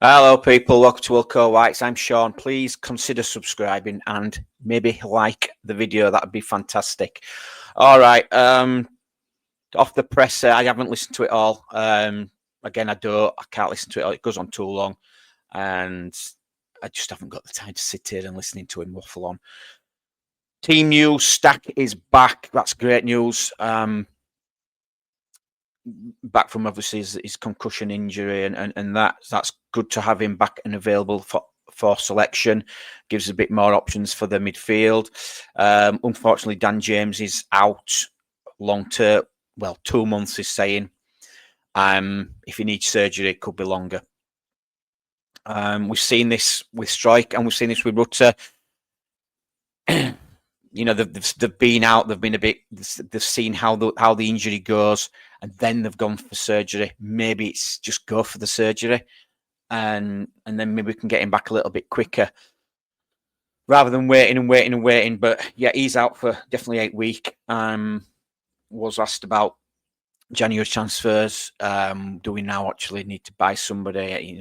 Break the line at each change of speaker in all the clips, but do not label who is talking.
Hello, people. Welcome to Wilco Whites. I'm Sean. Please consider subscribing and maybe like the video. That would be fantastic. All right. Off the presser, I haven't listened to it all. Again, I can't listen to it all. It goes on too long, and I just haven't got the time to sit here and listening to him waffle on. Team news: Stach is back. That's great news. Back from obviously his concussion injury, and that's good to have him back and available for selection. Gives a bit more options for the midfield. Unfortunately, Dan James is out long term. Well, 2 months is saying. If he needs surgery, it could be longer. We've seen this with Strike, and we've seen this with Rutter. They've been out. They've been a bit. They've seen how the injury goes, and then they've gone for surgery. Maybe it's just go for the surgery, and then maybe we can get him back a little bit quicker, rather than waiting. But yeah, he's out for definitely 8 weeks. Was asked about January transfers. Do we now actually need to buy somebody?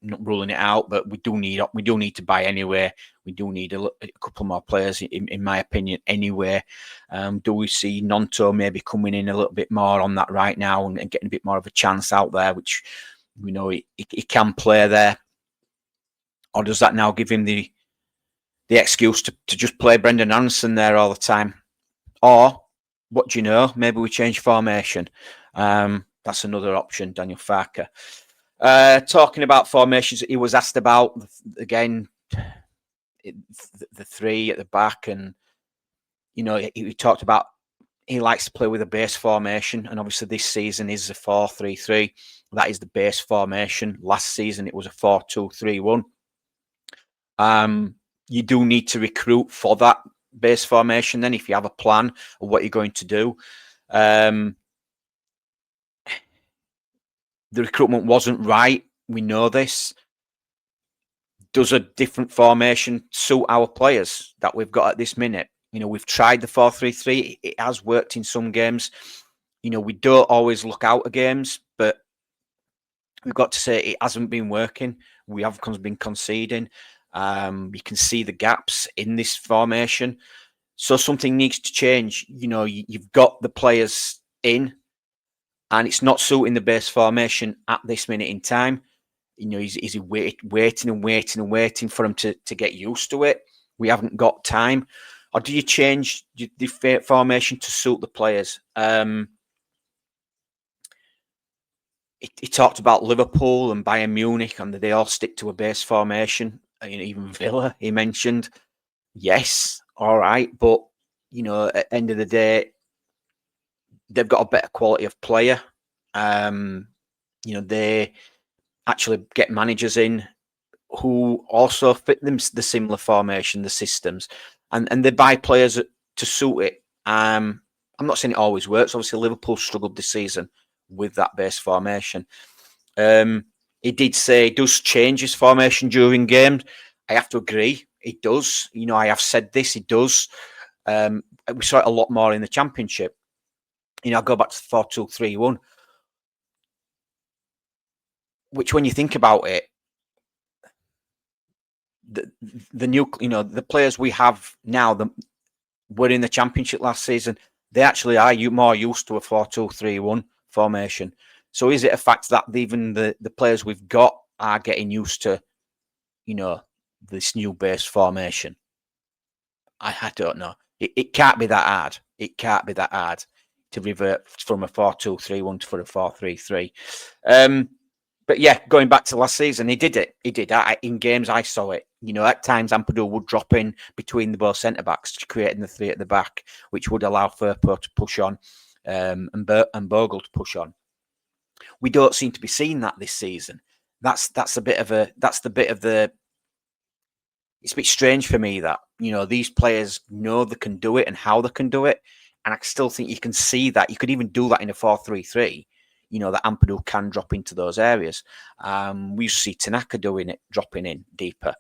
Not ruling it out, but we do need to buy anyway. We do need a couple more players, in my opinion, anyway. Do we see Nonto maybe coming in a little bit more on that right now and getting a bit more of a chance out there, which we know he can play there? Or does that now give him the excuse to just play Brendan Anderson there all the time? Or, what do you know? Maybe we change formation. That's another option, Daniel Farker. Talking about formations, he was asked about, again, the three at the back, and he talked about he likes to play with a base formation, and obviously this season is a 4-3-3. That is the base formation. Last season it was a 4-2-3-1. You do need to recruit for that base formation then, if you have a plan of what you're going to do. The recruitment wasn't right. We know this. Does a different formation suit our players that we've got at this minute? We've tried the 4-3-3. It has worked in some games. We don't always look out of games, but we've got to say it hasn't been working. We have been conceding. You can see the gaps in this formation. So something needs to change. You've got the players in, and it's not suiting the base formation at this minute in time. Is he waiting for him to get used to it? We haven't got time. Or do you change the formation to suit the players? He talked about Liverpool and Bayern Munich, and they all stick to a base formation. Even Villa, he mentioned. Yes, all right, but at the end of the day, they've got a better quality of player. They actually get managers in who also fit them the similar formation, the systems, and they buy players to suit it. I'm not saying it always works. Obviously, Liverpool struggled this season with that base formation. He did say he does change his formation during games. I have to agree. It does. I have said this. It does. We saw it a lot more in the Championship. I'll go back to 4-2-3-1, which, when you think about it, the new, the players we have now, were in the Championship last season. They actually are more used to a 4-2-3-1 formation. So is it a fact that even the players we've got are getting used to, this new base formation? I don't know. It can't be that hard. It can't be that hard to revert from a 4-2-3-1 to a 4-3-3. But yeah, going back to last season, he did it. He did. In games, I saw it. At times, Ampadu would drop in between the both centre-backs, creating the three at the back, which would allow Firpo to push on and Bogle to push on. We don't seem to be seeing that this season. That's the bit of the. It's a bit strange for me that these players know they can do it and how they can do it, and I still think you can see that you could even do that in a 4-3-3. That Ampadu can drop into those areas. We used to see Tanaka doing it, dropping in deeper.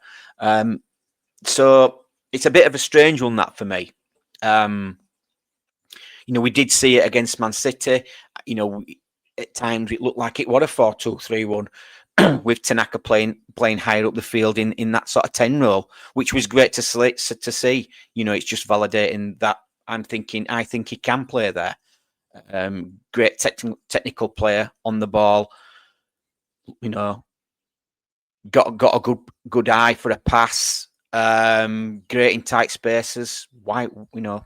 So it's a bit of a strange one, that, for me. We did see it against Man City. At times it looked like it was a 4-2-3-1, with Tanaka playing higher up the field in that sort of 10 role, which was great to see. It's just validating that I think he can play there. Great technical player on the ball. Got a good eye for a pass. Great in tight spaces. Why?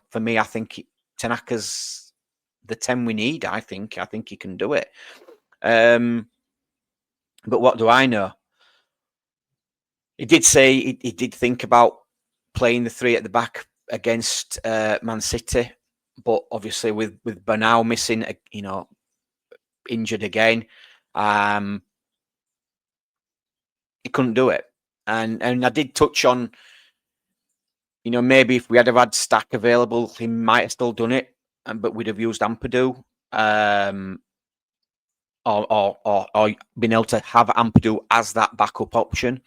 For me, I think Tanaka's the 10 we need. I think he can do it. But what do I know? He did say he did think about playing the 3 at the back against Man City, but obviously with Bernal missing, injured again, he couldn't do it. And I did touch on, maybe if we had had Stach available, he might have still done it, but we'd have used Ampadu, or been able to have Ampadu as that backup option.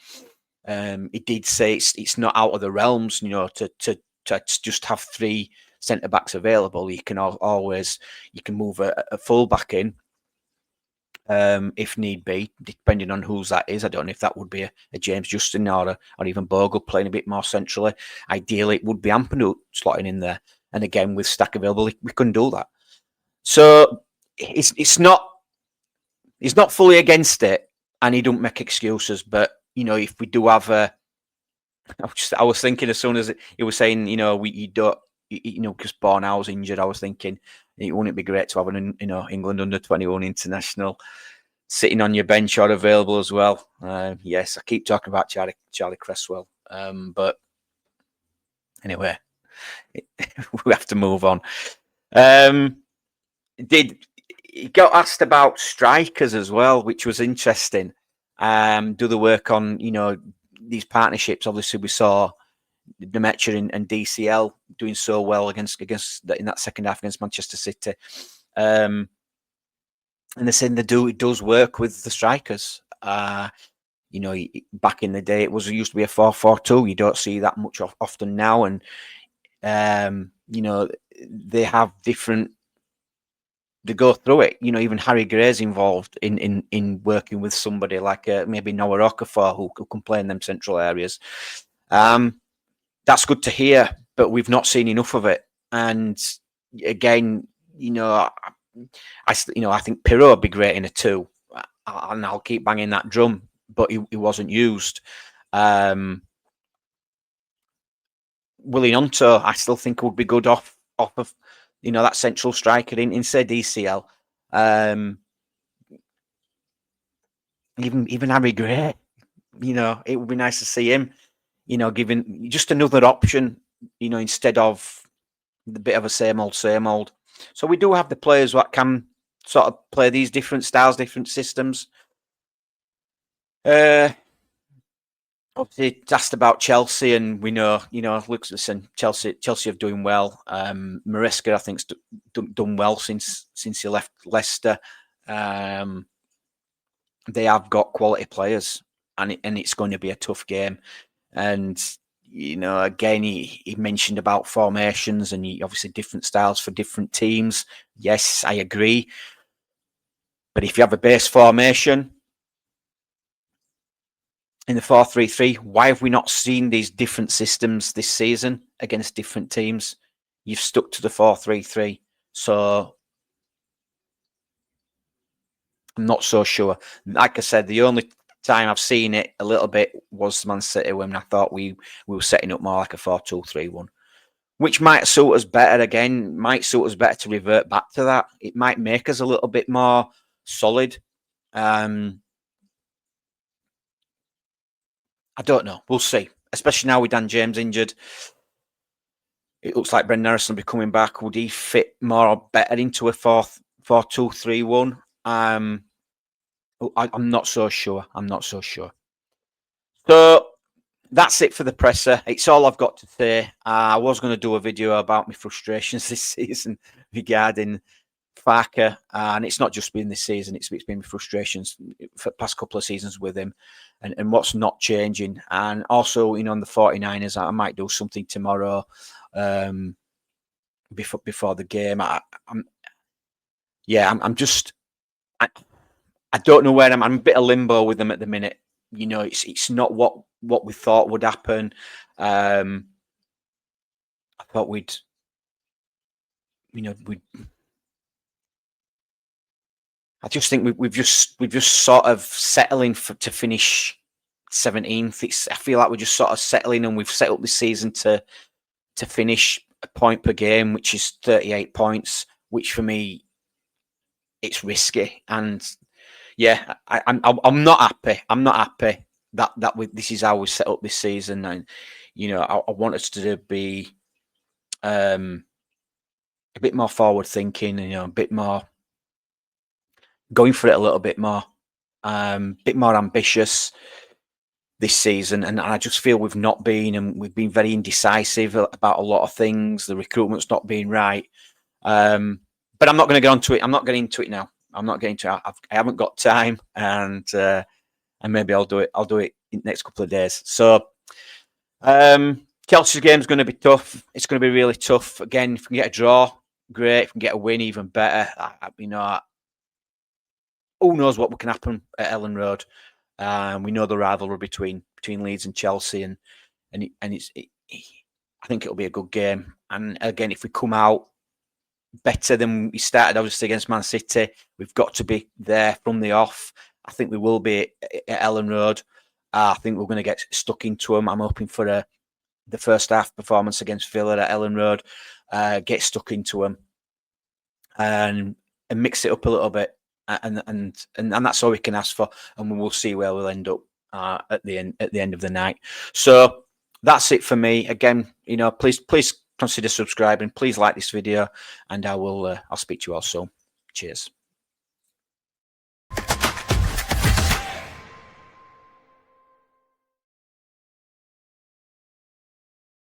He did say it's not out of the realms, to just have 3 centre backs available. You can move a full back in if need be, depending on whose that is. I don't know if that would be a James Justin or even Bogle playing a bit more centrally. Ideally, it would be Ampadu slotting in there. And again, with Stach available, we couldn't do that. So he's not fully against it, and he don't make excuses. But if we do have I was thinking as soon as he was saying, you don't, because Bornau's injured, I was thinking wouldn't it be great to have an England under-21 international sitting on your bench or available as well. Yes, I keep talking about Charlie Cresswell, but anyway, we have to move on. He got asked about strikers as well, which was interesting. Do the work on these partnerships. Obviously, we saw Demetra and DCL doing so well against in that second half against Manchester City. And they're saying it does work with the strikers. Back in the day, it used to be a 4-4-2. You don't see that much often now, and they have different. They go through it. Even Harry Gray's involved in working with somebody like maybe Noah Okafor who can play in them central areas. That's good to hear, but we've not seen enough of it. And again, I think Pirro would be great in a 2, and I'll keep banging that drum, but he wasn't used. Willie Gnonto, I still think would be good off of that central striker in say DCL. Even Harry Gray, it would be nice to see him, giving just another option, instead of the bit of a same old. So we do have the players that can sort of play these different styles, different systems. Obviously, it's asked about Chelsea, and we know, listen, Chelsea are doing well. Maresca, I think, done well since he left Leicester. They have got quality players, and it's going to be a tough game. And again, he mentioned about formations and obviously different styles for different teams. Yes, I agree. But if you have a base formation in the 4-3-3, why have we not seen these different systems this season against different teams? You've stuck to the 4-3-3. So I'm not so sure. Like I said, the only time I've seen it a little bit was Man City, when I thought we were setting up more like a 4-2-3-1, which might suit us better. Again, might suit us better to revert back to that. It might make us a little bit more solid. I don't know. We'll see. Especially now with Dan James injured, it looks like Brendan Harrison will be coming back. Would he fit more or better into a 4-2-3-1? I'm not so sure. So that's it for the presser. It's all I've got to say. I was going to do a video about my frustrations this season regarding Farke, and it's not just been this season. It's been my frustrations for the past couple of seasons with him, and what's not changing. And also, on the 49ers, I might do something tomorrow before the game. I'm just. I don't know where I'm a bit of limbo with them at the minute. You know, it's not what we thought would happen. I thought we'd I just think we've just sort of settling to finish 17th. I feel like we're just sort of settling, and we've set up this season to finish a point per game, which is 38 points, which for me it's risky. And yeah, I'm not happy. I'm not happy that this is how we set up this season. And I want us to be a bit more forward thinking, and a bit more going for it a little bit more ambitious this season. And I just feel we've not been, and we've been very indecisive about a lot of things. The recruitment's not been right. But I'm not going to get onto it. I'm not getting into it now. I'm not getting to it. I haven't got time, and maybe I'll do it. I'll do it in the next couple of days. So Chelsea's game is going to be tough. It's going to be really tough. Again, if we can get a draw, great. If we can get a win, even better. Who knows what can happen at Ellen Road? We know the rivalry between Leeds and Chelsea, and I think it'll be a good game. And again, if we come out better than we started, obviously against Man City, we've got to be there from the off. I think we will be at Ellen Road. I think we're going to get stuck into them. I'm hoping for the first half performance against Villa at Ellen Road, get stuck into them, and mix it up a little bit. And that's all we can ask for, and we'll see where we'll end up at the end of the night. So that's it for me. Again, please consider subscribing. Please like this video, and I'll speak to you all soon. Cheers.